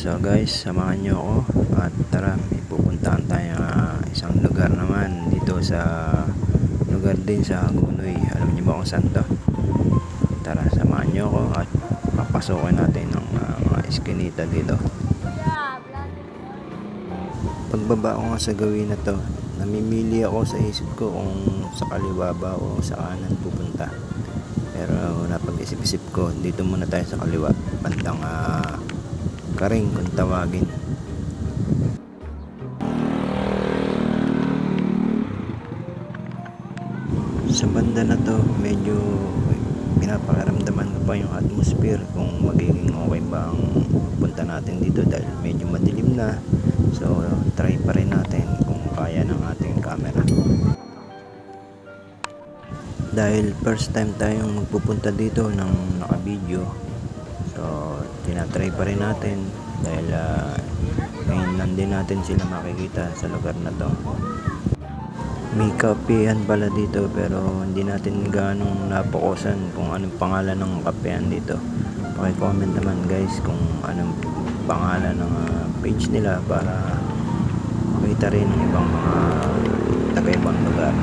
So guys, samahan nyo ako at tara, may pupuntahan tayo isang lugar naman dito sa lugar din sa Hagonoy. Alam niyo ba kung saan to? Tara, samahan nyo ako at papasokin natin ng mga eskinita dito. Pagbaba ko nga sa gawin na to, namimili ako sa isip ko kung sa kaliwa ba o sa kanan pupunta. Pero napag-isip-isip ko, dito muna tayo sa kaliwa, bandang Karing kung tawagin. Sa banda na to, medyo pinapakaramdaman ko pa yung atmosphere kung magiging okay ba ang punta natin dito dahil medyo madilim na. So try pa rin natin kung kaya ng ating camera. Dahil first time tayong magpupunta dito ng naka-video, so tinatry pa rin natin dahil ngayon lang din natin sila makikita sa lugar na to. May kapehan pala dito pero hindi natin ganong napokusan kung anong pangalan ng kapehan dito. Paki-comment naman guys kung anong pangalan ng page nila para makita rin ng ibang mga taga-ibang lugar.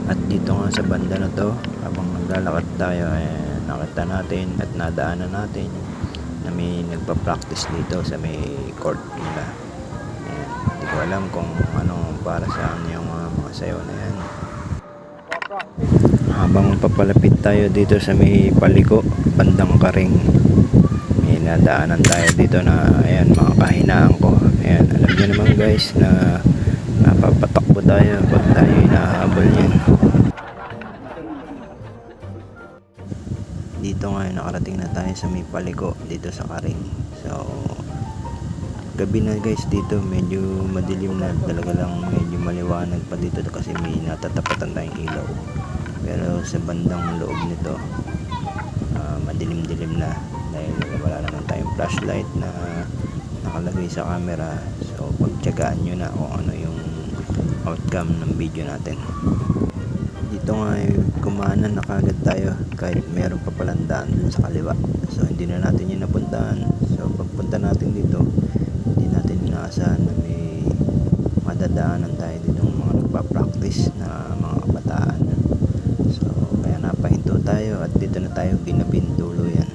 At dito nga sa banda na to, habang naglalakad tayo nakita natin at nadaanan natin na may nagpa-practice dito sa may court nila. Ayan, hindi ko alam kung ano para saan yung mga sayaw na yan. Habang papalapit tayo dito sa may paliko, bandang Karing, may nadaanan tayo dito na ayan, mga kahinaan ko. Ayan, alam niyo naman guys na napapatakbo tayo pag tayo hinahabol yan. Dito nga nakarating na tayo sa may paliko dito sa Karing. So gabi na guys dito, medyo madilim na talaga, lang medyo maliwanag pa dito kasi may natatapatan tayong ilaw. Pero sa bandang loob nito madilim-dilim na dahil wala naman tayong flashlight na nakalagay sa camera. So pagtiyagaan nyo na kung ano yung outcome ng video natin. Dito nga kumanan na kagad tayo kahit meron pa palang daan dun sa kaliwa. So hindi na natin yung napuntahan. So pagpunta natin dito, hindi natin inaasahan na may madadaanan tayo dito ng mga nagpa-practice na mga kabataan. So kaya napahinto tayo at dito na tayo ginabing tuluyan.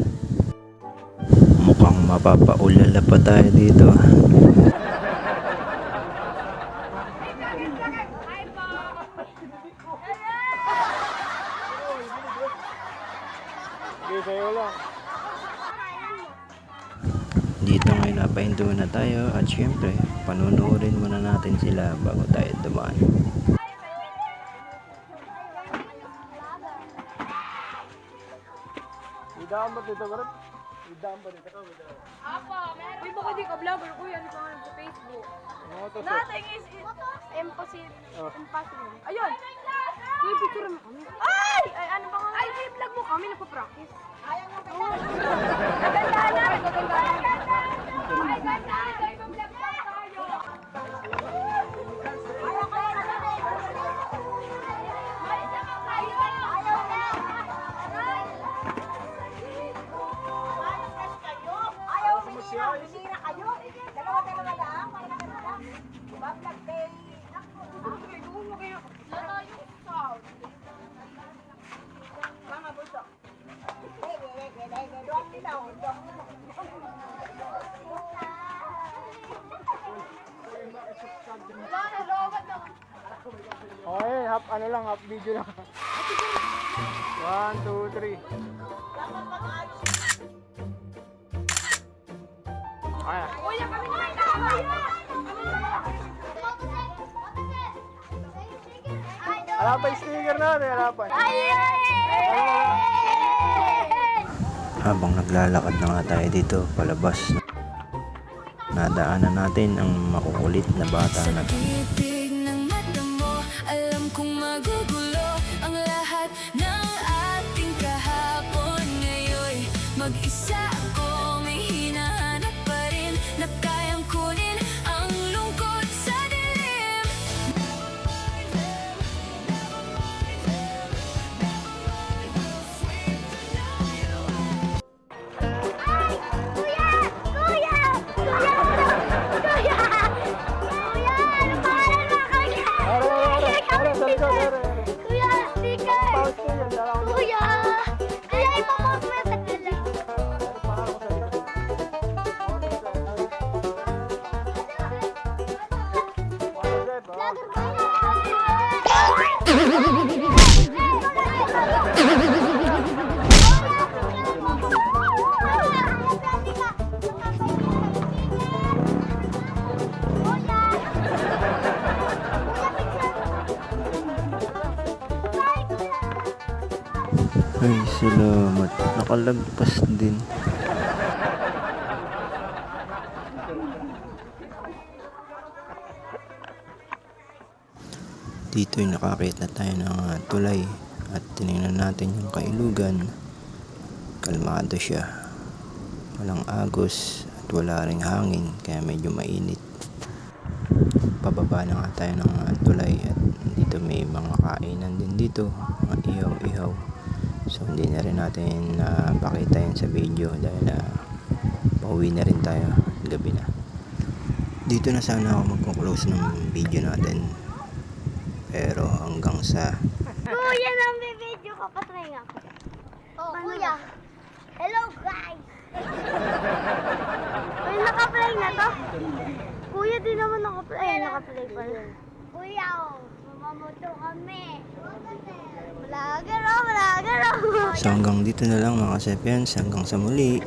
Mukhang mapapaulala pa tayo dito. Dito ngayon napahinto na tayo at syempre panunuorin muna natin sila bago tayo dumaan. Idaan ba dito, Garot? Idaan ba dito? Apa, meron. Uy, baka di ka vlogger, kuya. Ano pa nga sa Facebook? Ano to, sir? Nothing is impossible. Impossible. Ayun! Uy, picture mo kami. Ay! Ay, ano ba nga? Ay, vlog mo kami. Nagpa-practice. Ayaw mo ba? Naganda na! Naganda na! Ay, ganda! Ay, vlog lang tayo! Ayaw kayo na kami! Malis na mga kayo! Ayaw na! Aray! Malis kasi kayo! Ayaw bisira! Bisira kayo! Dalawa-dalawa lang! Dalawa-dalawa lang! Diba, vlog day? Doon mo kayo! Lala yung sound! Mama, bulto! Okay, half video lang. 1, 2, 3. Kaya. Kuya, kami naman tayo! Wala pa yung sticker natin, wala pa. Habang naglalakad na nga tayo dito palabas, nadaanan natin ang makukulit na bata na to. Titig ng mata mo, alam kong magugulo ang lahat ng ating kahapon. Ngayon, mag-isa ako, may hinahanap pa rin na kayang kunin ang lungkot sa dilim. Ay! Kuya! Ay, salamat. Nakalagpas din. Dito'y nakakita na tayo ng tulay at tinignan natin yung kailugan. Kalmado siya. Walang agos at wala ring hangin kaya medyo mainit. Pababa na nga tayo ng tulay at dito may mga kainan din dito, mga ihaw-ihaw. So hindi na rin natin pakita yan sa video dahil pauwi na rin tayo, gabi na. Dito na sana ako magko-close ng video natin. Pero hanggang sa Kuya, nang-video ka, patry nga ako. Oh, kuya. Hello, guys. Uy, naka-play na to? Kuya, di naman naka-play. Naka-play pa rin. Kuya, mamamoto kami. Vlogger, vlogger. hanggang dito na lang mga Sepians. Hanggang sa muli.